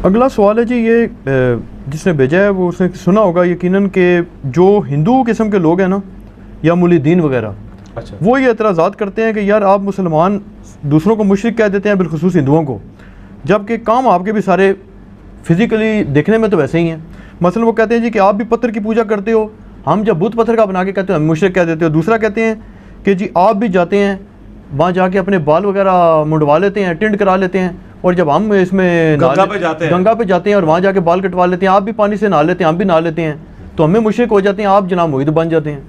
اگلا سوال ہے جی، یہ جس نے بھیجا ہے وہ اس نے سنا ہوگا یقیناً کہ جو ہندو قسم کے لوگ ہیں نا یا مولیدین وغیرہ، اچھا، وہ یہ اعتراضات کرتے ہیں کہ یار آپ مسلمان دوسروں کو مشرک کہہ دیتے ہیں، بالخصوص ہندوؤں کو، جبکہ کام آپ کے بھی سارے فزیکلی دیکھنے میں تو ویسے ہی ہیں۔ مثلا وہ کہتے ہیں جی کہ آپ بھی پتھر کی پوجا کرتے ہو، ہم جب بت پتھر کا بنا کے کہتے ہیں ہم مشرک کہہ دیتے ہو۔ دوسرا کہتے ہیں کہ جی آپ بھی جاتے ہیں وہاں جا کے اپنے بال وغیرہ منڈوا لیتے ہیں، ٹنڈ کرا لیتے ہیں، اور جب ہم اس میں گنگا پہ جاتے ہیں اور وہاں جا کے بال کٹوا لیتے ہیں، آپ بھی پانی سے نہا لیتے ہیں، ہم بھی نہا لیتے ہیں، تو ہمیں مشرک ہو جاتے ہیں، آپ جناب موحد بن جاتے ہیں۔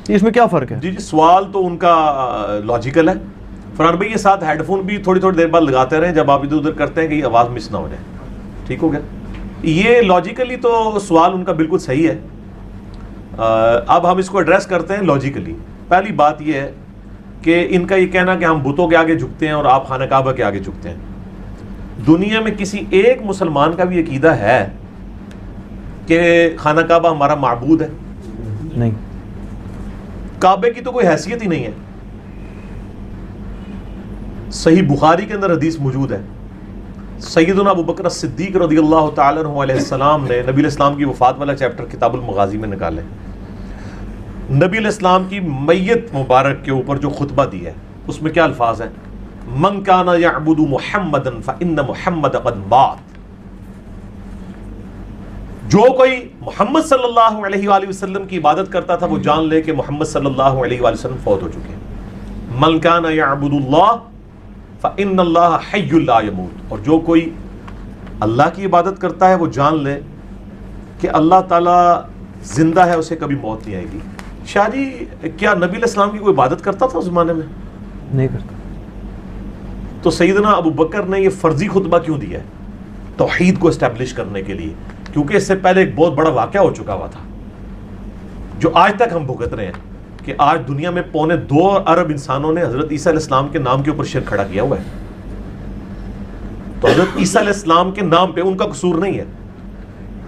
اس میں کیا فرق ہے؟ جی سوال تو ان کا لاجیکل ہے۔ فرحان بھائی یہ ساتھ ہیڈ فون بھی تھوڑی تھوڑی دیر بعد لگاتے رہیں جب آپ ادھر ادھر کرتے ہیں کہ یہ آواز مس نہ ہو جائے، ٹھیک ہو گیا؟ یہ لاجیکلی تو سوال ان کا بالکل صحیح ہے۔ اب ہم اس کو ایڈریس کرتے ہیں لاجیکلی۔ پہلی بات یہ ہے کہ ان کا یہ کہنا کہ ہم بتوں کے آگے جھکتے ہیں اور آپ خانہ کعبہ کے آگے جھکتے ہیں، دنیا میں کسی ایک مسلمان کا بھی عقیدہ ہے کہ خانہ کعبہ ہمارا معبود ہے؟ نہیں، کعبے کی تو کوئی حیثیت ہی نہیں ہے۔ صحیح بخاری کے اندر حدیث موجود ہے، سیدنا ابو بکر صدیق رضی اللہ تعالیٰ عنہ علیہ السلام نے نبی علیہ السلام کی وفات والا چیپٹر کتاب المغازی میں نکالے، نبی علیہ السلام کی میت مبارک کے اوپر جو خطبہ دی ہے اس میں کیا الفاظ ہیں؟ من کان یعبد محمدا فإن محمد قد مات، جو کوئی محمد صلی اللہ علیہ وآلہ وسلم کی عبادت کرتا تھا وہ جان لے کہ محمد صلی اللہ علیہ وآلہ وسلم فوت ہو چکے ہیں۔ من کان یعبد اللہ فإن اللہ حی لا یموت، اور جو کوئی اللہ کی عبادت کرتا ہے وہ جان لے کہ اللہ تعالیٰ زندہ ہے، اسے کبھی موت نہیں آئے گی۔ شاہ جی کیا نبی علیہ السلام کی کوئی عبادت کرتا تھا اس زمانے میں؟ نہیں کرتا۔ تو سیدنا ابو بکر نے یہ فرضی خطبہ کیوں دیا ہے؟ توحید کو اسٹیبلش کرنے کے لیے، کیونکہ اس سے پہلے ایک بہت بڑا واقعہ ہو چکا ہوا تھا جو آج تک ہم بھگت رہے ہیں، کہ آج دنیا میں 2.25 ارب انسانوں نے حضرت عیسیٰ علیہ السلام کے نام کے اوپر شرک کھڑا کیا ہوا ہے۔ تو حضرت عیسیٰ علیہ السلام کے نام پہ ان کا قصور نہیں ہے،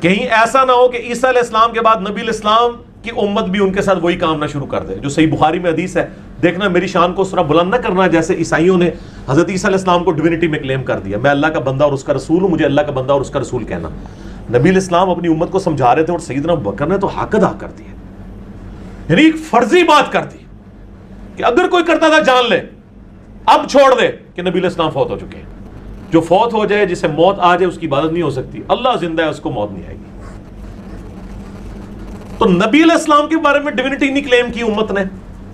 کہیں ایسا نہ ہو کہ عیسیٰ علیہ السلام کے بعد نبی علیہ السلام کی امت بھی ان کے ساتھ وہی کام نہ شروع کر دے۔ جو صحیح بخاری میں حدیث ہے، دیکھنا میری شان کو اس طرح بلند نہ کرنا جیسے عیسائیوں نے حضرت عیسیٰ علیہ السلام کو ڈیوینٹی میں کلیم کر دیا، میں اللہ کا بندہ اور اس کا رسول ہوں، مجھے اللہ کا بندہ اور اس کا رسول کہنا۔ نبی علیہ السلام اپنی امت کو سمجھا رہے تھے اور سیدنا ابو بکر نے تو حق ادا کر دیا، یعنی ایک فرضی بات کر دی کہ اگر کوئی کرتا تھا جان لے، اب چھوڑ دے کہ نبی علیہ السلام فوت ہو چکے ہیں۔ جو فوت ہو جائے، جسے موت آ جائے، اس کی عبادت نہیں ہو سکتی، اللہ زندہ ہے، اس کو موت نہیں آئے گی۔ تو نبی علیہ السلام کے بارے میں ڈیوینٹی نہیں کلیم کی امت نے۔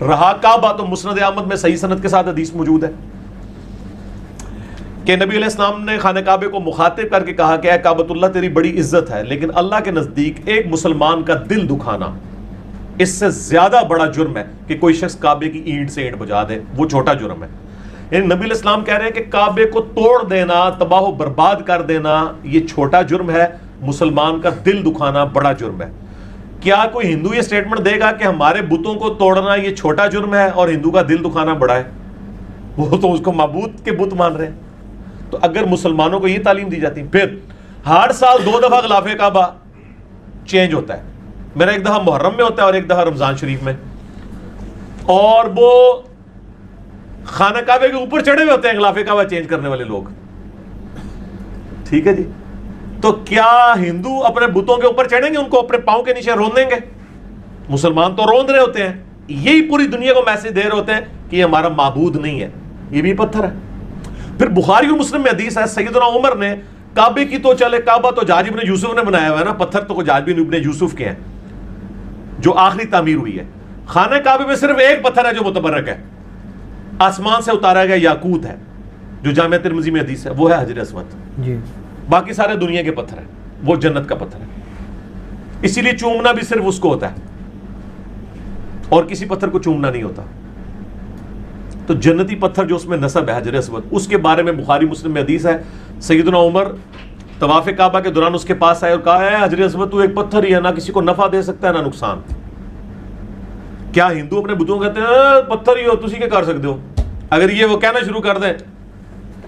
رہا کعبہ، تو مسند احمد میں صحیح سند کے ساتھ حدیث موجود ہے کہ نبی علیہ السلام نے خانہ کعبے کو مخاطب کر کے کہا کہ اے کعبۃ اللہ تیری بڑی عزت ہے، لیکن اللہ کے نزدیک ایک مسلمان کا دل دکھانا اس سے زیادہ بڑا جرم ہے کہ کوئی شخص کعبے کی اینٹ سے اینٹ بجا دے، وہ چھوٹا جرم ہے۔ یعنی نبی علیہ السلام کہہ رہے ہیں کہ کعبے کو توڑ دینا، تباہ و برباد کر دینا، یہ چھوٹا جرم ہے، مسلمان کا دل دکھانا بڑا جرم ہے۔ کیا کوئی ہندو یہ سٹیٹمنٹ دے گا کہ ہمارے بتوں کو توڑنا یہ چھوٹا جرم ہے اور ہندو کا دل دکھانا بڑا ہے؟ وہ تو اس کو معبود کے بت مان رہے ہیں۔ تو اگر مسلمانوں کو یہ تعلیم دی جاتی، پھر ہر سال 2 دفعہ غلاف کعبہ چینج ہوتا ہے، میرا ایک دفعہ محرم میں ہوتا ہے اور ایک دفعہ رمضان شریف میں، اور وہ خانہ کعبے کے اوپر چڑھے ہوئے ہوتے ہیں غلاف کعبہ چینج کرنے والے لوگ، ٹھیک ہے جی؟ تو کیا ہندو اپنے بتوں کے اوپر چڑھیں گے، ان کو اپنے پاؤں کے نیچے رون دیں گے؟ مسلمان تو روند رہے ہوتے ہیں، یہی پوری دنیا کو میسج دے رہے ہوتے ہیں کہ یہ ہمارا معبود نہیں ہے، یہ بھی پتھر ہے۔ پھر بخاری و مسلم میں حدیث ہے، سیدنا عمر نے کعبے کی تو چلے، کعبہ تو جاج ابن یوسف نے بنایا ہوا ہے نا، پتھر تو جاج ابن یوسف کے ہیں جو آخری تعمیر ہوئی ہے۔ خانہ کعبے میں صرف ایک پتھر ہے جو متبرک ہے، آسمان سے اتارا گیا یاقوت ہے، جو جامع ترمذی میں حدیث ہے، وہ ہے حجر اسود جی، باقی سارے دنیا کے پتھر ہیں، وہ جنت کا پتھر ہے۔ اسی لیے چومنا بھی صرف اس کو ہوتا ہے اور کسی پتھر کو چومنا نہیں ہوتا۔ تو جنتی پتھر جو اس میں نصب ہے حجر اسود، اس کے بارے میں بخاری مسلم میں حدیث ہے، سیدنا عمر طواف کعبہ کے دوران اس کے پاس آئے اور کہا ہے حجر اسود تو ایک پتھر ہی ہے، نہ کسی کو نفع دے سکتا ہے نہ نقصان۔ کیا ہندو اپنے بتوں کہتے ہیں پتھر ہی ہو تسی کے کر سکتے ہو؟ اگر یہ وہ کہنا شروع کر دیں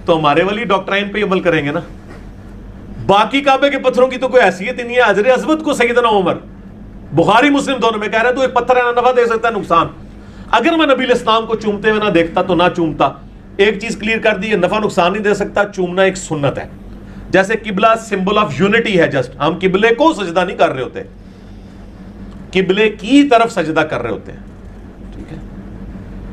تو ہمارے والی ڈاکٹرائن پہ عمل کریں گے نا۔ باقی کعبے کے پتھروں کی تو کوئی حیثیت ہی نہیں ہے، حجر اسود کو سیدنا عمر بخاری مسلم دونوں میں کہہ رہے ہیں تو ایک پتھر ہے، نہ نفع دے سکتا ہے نقصان۔ اگر میں نبی علیہ السلام کو چومتے ہوئے نہ دیکھتا تو نہ چومتا۔ ایک چیز کلیئر کر دی، نفع نقصان نہیں دے سکتا، چومنا ایک سنت ہے۔ جیسے قبلہ سمبل آف یونٹی ہے، جسٹ ہم قبلے کو سجدہ نہیں کر رہے ہوتے، قبلے کی طرف سجدہ کر رہے ہوتے ہیں، ٹھیک ہے،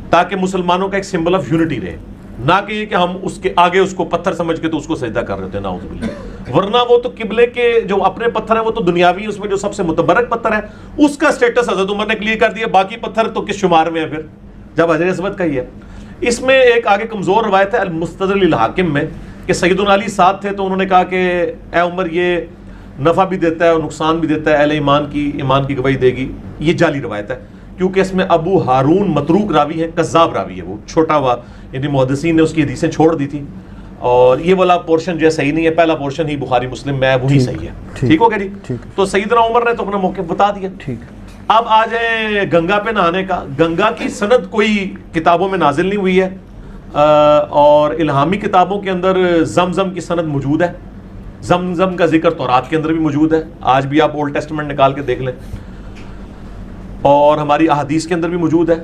تاکہ مسلمانوں کا ایک سمبل آف یونٹی رہے، نہ کہ یہ کہ ہم اس کے آگے اس کو پتھر سمجھ کے تو اس کو سجدہ کر رہے ہوتے ہیں، نعوذ باللہ۔ ورنہ وہ تو قبلے کے جو اپنے پتھر ہیں وہ تو دنیاوی ہیں، اس میں جو سب سے متبرک پتھر ہے اس کا سٹیٹس حضرت عمر نے کلیئر کر دیا، باقی پتھر تو کس شمار میں ہے پھر، جب حجر اسود کا ہی ہے۔ اس میں ایک آگے کمزور روایت ہے المستدرک للحاکم میں کہ سیدنا علی ساتھ تھے تو انہوں نے کہا کہ اے عمر یہ نفع بھی دیتا ہے اور نقصان بھی دیتا ہے، اہل ایمان کی گواہی دے گی۔ یہ جعلی روایت ہے کیونکہ اس میں ابو ہارون متروک راوی ہے، کذاب راوی ہے، وہ چھوٹا ہوا، یعنی محدثین نے اس کی حدیثیں چھوڑ دی تھی، اور یہ والا پورشن جو ہے صحیح نہیں ہے، پہلا پورشن ہی بخاری مسلم میں ہے وہی صحیح ہے، ٹھیک ہو گیا جی۔ تو سیدنا عمر نے تو اپنا موقف بتا دیا۔ اب آ جائیں گنگا پہ نہانے کا۔ گنگا کی سند کوئی کتابوں میں نازل نہیں ہوئی ہے، اور الہامی کتابوں کے اندر زمزم کی سند موجود ہے، زمزم کا ذکر تورات کے اندر بھی موجود ہے، آج بھی آپ اولڈ ٹیسٹمنٹ نکال کے دیکھ لیں، اور ہماری احادیث کے اندر بھی موجود ہے،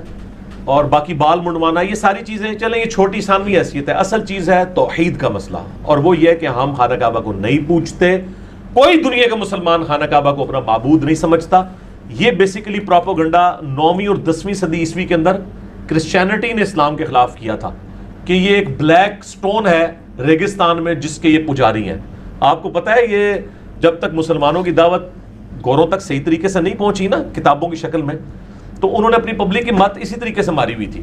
اور باقی بال منڈوانا یہ ساری چیزیں چلیں یہ چھوٹی ثانوی حیثیت ہے، اصل چیز ہے توحید کا مسئلہ، اور وہ یہ کہ ہم خانہ کعبہ کو نہیں پوجتے، کوئی دنیا کا مسلمان خانہ کعبہ کو اپنا معبود نہیں سمجھتا۔ یہ بیسیکلی پروپیگنڈا 9ویں اور 10ویں صدی عیسوی کے اندر کرسچینٹی نے اسلام کے خلاف کیا تھا کہ یہ ایک بلیک سٹون ہے ریگستان میں جس کے یہ پجاری ہیں۔ آپ کو پتہ ہے یہ جب تک مسلمانوں کی دعوت گوروں تک صحیح طریقے سے نہیں پہنچی نا کتابوں کی شکل میں، تو انہوں نے اپنی پبلک کی مت اسی طریقے سے ماری ہوئی تھی۔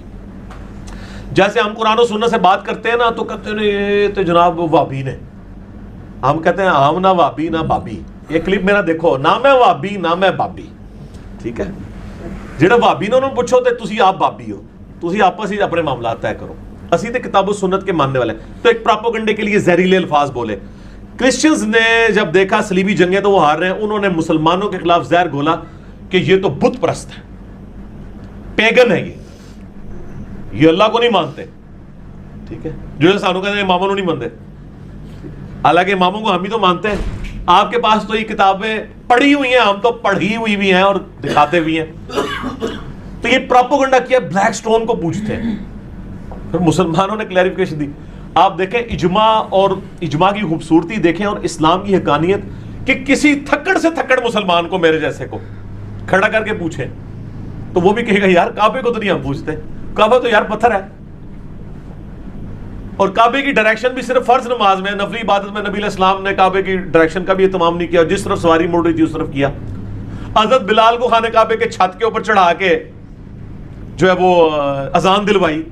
جیسے ہم قرآن و سنت سے بات کرتے ہیں نا تو کہتے ہیں یہ تو جناب وابی نے، ہم کہتے ہیں ہم نہ وابی نہ بابی۔ یہ کلپ میرا دیکھو، نہ میں وابی نہ میں بابی، ٹھیک ہے۔ جہاں وابی نے انہوں نے پوچھو تو تسی آپ بابی ہو، تسی آپس ہی اپنے معاملات طے کرو، اسی تے کتاب و سنت کے ماننے والے۔ تو ایک پروپیگنڈے کے لیے زہریلے الفاظ بولے۔ کرسچنز نے جب دیکھا صلیبی جنگیں تو وہ ہار رہے ہیں، انہوں نے مسلمانوں کے خلاف زہر گھولا کہ یہ تو بت پرست ہے، پیگن ہے، یہ اللہ کو نہیں مانتے، ٹھیک ہے، جو سانو کہتے ہیں اماموں نہیں مانتے، حالانکہ اماموں کو ہم ہی تو مانتے ہیں۔ آپ کے پاس تو یہ کتابیں پڑھی ہوئی ہیں، ہم تو پڑھی ہوئی بھی ہیں اور دکھاتے بھی ہیں۔ تو یہ پروپیگنڈا کیا، بلیک سٹون کو پوچھتے ہیں۔ پھر مسلمانوں نے کلیریفیکیشن دی۔ آپ دیکھیں اجماع اور اجماع کی خوبصورتی دیکھیں اور اسلام کی حقانیت، کہ کسی تھکڑ سے تھکڑ مسلمان کو، میرے جیسے کو کھڑا کر کے پوچھیں تو وہ بھی کہے گا یار کعبے کو تو نہیں ہم پوچھتے، کعبہ تو یار پتھر ہے، اور کعبے کی ڈائریکشن بھی صرف فرض نماز میں، نفلی عبادت میں نبی علیہ السلام نے کعبے کی ڈائریکشن کا بھی اہتمام نہیں کیا، جس طرف سواری مڑ رہی تھی اس طرف کیا۔ حضرت بلال کو خانہ کعبے کے چھت کے اوپر چڑھا کے جو ہے وہ اذان دلوائی۔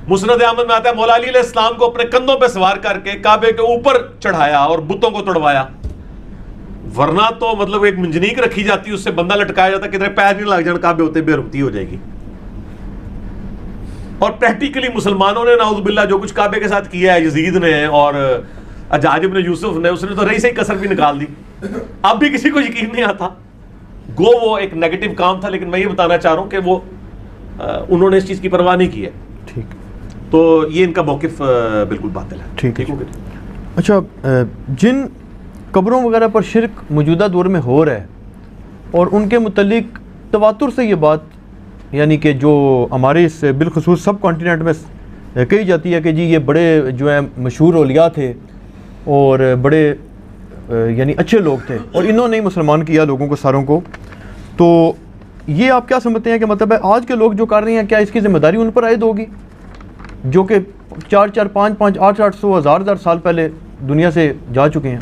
مسند احمد میں آتا ہے مولا علی علیہ السلام کو اپنے کندھوں پہ سوار کر کے کعبے کے اوپر چڑھایا اور بتوں کو توڑوایا، ورنہ تو مطلب ایک منجنیق رکھی جاتی، اس سے بندہ لٹکایا جاتا، کدھر پیر نہیں لگ جان کعبے ہوتے، بے ربطی ہو جائے گی۔ اور پریکٹیکلی مسلمانوں نے نعوذ باللہ جو کچھ کعبے کے ساتھ کیا ہے، یزید نے اور حجاج بن یوسف نے، اس نے تو رہی سے ہی کسر بھی نکال دی، اب بھی کسی کو یقین نہیں آتا۔ گو وہ ایک نیگیٹو کام تھا، لیکن میں یہ بتانا چاہ رہا ہوں کہ وہ انہوں نے اس چیز کی پرواہ نہیں کی ہے، ٹھیک، تو یہ ان کا موقف بالکل باطل ہے، ٹھیک ہے۔ ہو گیا۔ اچھا، جن قبروں وغیرہ پر شرک موجودہ دور میں ہو رہا ہے اور ان کے متعلق تواتر سے یہ بات، یعنی کہ جو ہمارے اس بالخصوص سب کانٹیننٹ میں کہی جاتی ہے کہ جی یہ بڑے جو ہیں مشہور اولیاء تھے اور بڑے یعنی اچھے لوگ تھے اور انہوں نے مسلمان کیا لوگوں کو ساروں کو، تو یہ آپ کیا سمجھتے ہیں کہ مطلب ہے آج کے لوگ جو کر رہے ہیں کیا اس کی ذمہ داری ان پر عائد ہوگی جو کہ 4 5 5 8 800 1000 سال پہلے دنیا سے جا چکے ہیں؟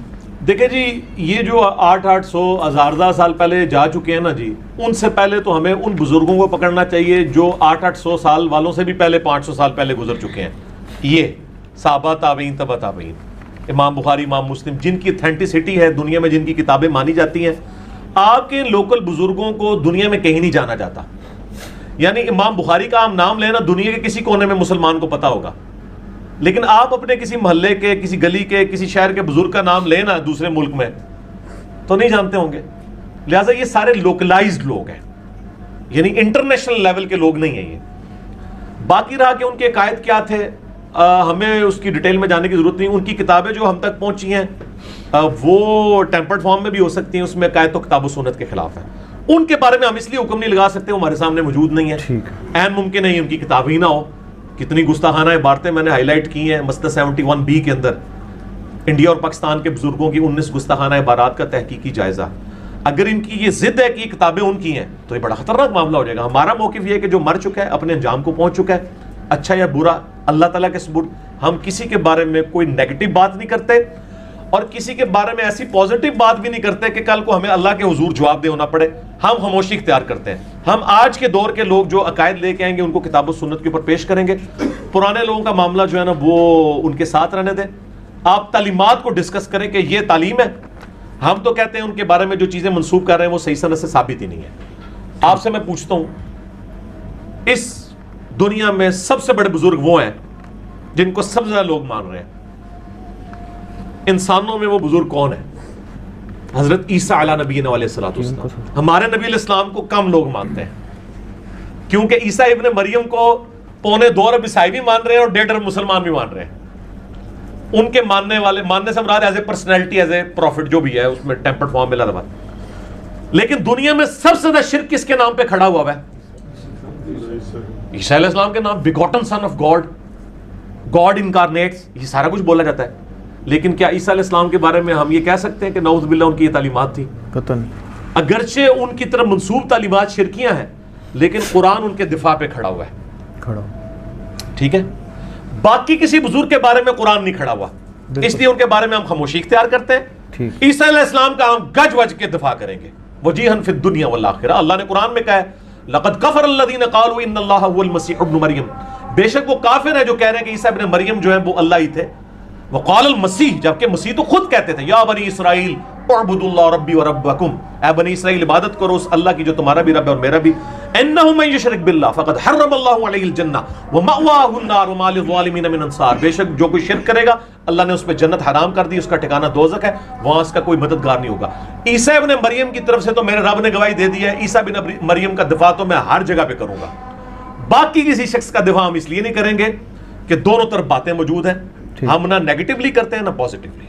دیکھیں جی، یہ جو 800 1000 سال پہلے جا چکے ہیں نا جی، ان سے پہلے تو ہمیں ان بزرگوں کو پکڑنا چاہیے جو 800 سال والوں سے بھی پہلے 500 سال پہلے گزر چکے ہیں۔ یہ صحابہ، تابعین، تبع تابعین، امام بخاری، امام مسلم، جن کی اتھینٹسٹی ہے دنیا میں، جن کی کتابیں مانی جاتی ہیں۔ آپ کے لوکل بزرگوں کو دنیا میں کہیں نہیں جانا جاتا، یعنی امام بخاری کا ہم نام لینا دنیا کے کسی کونے میں مسلمان کو پتا ہوگا، لیکن آپ اپنے کسی محلے کے، کسی گلی کے، کسی شہر کے بزرگ کا نام لینا دوسرے ملک میں تو نہیں جانتے ہوں گے۔ لہٰذا یہ سارے لوکلائزڈ لوگ ہیں، یعنی انٹرنیشنل لیول کے لوگ نہیں ہیں یہ۔ باقی رہا کہ ان کے عقائد کیا تھے، ہمیں اس کی ڈیٹیل میں جانے کی ضرورت نہیں۔ ان کی کتابیں جو ہم تک پہنچی ہیں وہ ٹیمپرڈ فارم میں بھی ہو سکتی ہیں، اس میں عقائد تو کتاب و سنت کے خلاف ہے، ان کے بارے میں ہم اس لیے حکم نہیں لگا سکتے، وہ ہمارے سامنے موجود نہیں ہے۔ اہم ممکن ہے ان کی کتاب ہی نہ ہو۔ کتنی گستاخانہ عبارتیں میں نے ہائی لائٹ کی ہیں مسئلہ 71B کے اندر، انڈیا اور پاکستان کے بزرگوں کی 19 گستاخانہ عبارات کا تحقیقی جائزہ. اگر ان کی یہ ضد ہے کہ یہ کتابیں ان کی ہیں تو یہ بڑا خطرناک معاملہ ہو جائے گا. ہمارا موقف یہ ہے کہ جو مر چکا ہے اپنے انجام کو پہنچ چکا ہے, اچھا یا برا اللہ تعالیٰ کے سپرد. ہم کسی کے بارے میں کوئی نیگیٹو بات نہیں کرتے اور کسی کے بارے میں ایسی پازیٹیو بات بھی نہیں کرتے کہ کل کو ہمیں اللہ کے حضور جواب دے ہونا پڑے. ہم خاموشی اختیار کرتے ہیں. ہم آج کے دور کے لوگ جو عقائد لے کے آئیں گے ان کو کتاب و سنت کے اوپر پیش کریں گے. پرانے لوگوں کا معاملہ جو ہے نا وہ ان کے ساتھ رہنے دیں. آپ تعلیمات کو ڈسکس کریں کہ یہ تعلیم ہے. ہم تو کہتے ہیں ان کے بارے میں جو چیزیں منسوب کر رہے ہیں وہ صحیح سند سے ثابت ہی نہیں ہے. آپ سے میں پوچھتا ہوں, اس دنیا میں سب سے بڑے بزرگ وہ ہیں جن کو سب سے زیادہ لوگ مان رہے ہیں. انسانوں میں وہ بزرگ کون ہیں؟ حضرت عیسیٰ علیہ نبی علیہ السلام. ہمارے نبی علیہ السلام کو کم لوگ مانتے ہیں کیونکہ عیسیٰ ابن مریم کو 2.25 ارب عیسائی بھی مان رہے ہیں اور 1.5 ارب مسلمان بھی مان رہے ہیں. ان کے ماننے والے, ماننے سے مراد is a personality, is a prophet جو بھی ہے اس میں ٹیمپرڈ فارم میں لگا. لیکن دنیا میں سب سے زیادہ شرک کس کے نام پہ کھڑا ہوا ہے؟ عیسیٰ علیہ السلام کے نام. بیگوٹن سن آف گاڈ, گاڈ انکارنیٹس, یہ سارا کچھ بولا جاتا ہے. لیکن کیا عیسیٰ علیہ السلام کے بارے میں ہم یہ کہہ سکتے ہیں کہ نعوذ باللہ ان کی یہ تعلیمات تھی؟ قطعاً. اگرچہ ان کی طرف منسوب تعلیمات شرکیاں ہیں لیکن قرآن ان کے دفاع پہ کھڑا ہوا ہے. کھڑا, ٹھیک ہے. باقی کسی بزرگ کے بارے میں قرآن نہیں کھڑا ہوا, اس لیے ان کے بارے میں ہم خاموشی اختیار کرتے ہیں. عیسیٰ علیہ السلام کا ہم گج وج کے دفاع کریں گے وجیہاً فی الدنیا والآخرہ. اللہ نے قرآن میں کہا ہے لقد کفر الذین قالوا ان اللہ هو المسیح ابن مریم, بے شک وہ کافر ہیں جو کہہ رہے ہیں کہ عیسیٰ ابن مریم جو ہے وہ اللہ ہی تھے. وقال المسیح, جبکہ مسیح تو خود کہتے تھے یا بنی اسرائیل اعبدوا اللہ ربی و ربکم, اے بنی اسرائیل عبادت کرو اس اللہ کی جو تمہارا بھی رب ہے اور میرا بھی. انہ من یشرک باللہ فقد حرم اللہ علیہ الجنہ ومأواہ النار وما للظالمین من انصار, بے شک جو کوئی شرک کرے گا اللہ نے اس پہ جنت حرام کر دی, اس کا ٹھکانہ دوزخ ہے, وہاں اس کا کوئی مددگار نہیں ہوگا. عیسیٰ ابن مریم کی طرف سے تو میرے رب نے گواہی دے دی ہے, عیسیٰ ابن مریم کا دفاع تو میں ہر جگہ پہ کروں گا. باقی کسی شخص کا دفاع ہم اس لیے نہیں کریں گے کہ دونوں طرف باتیں موجود ہیں. ہم نہ نیگیٹولی کرتے ہیں نہ پازیٹیولی.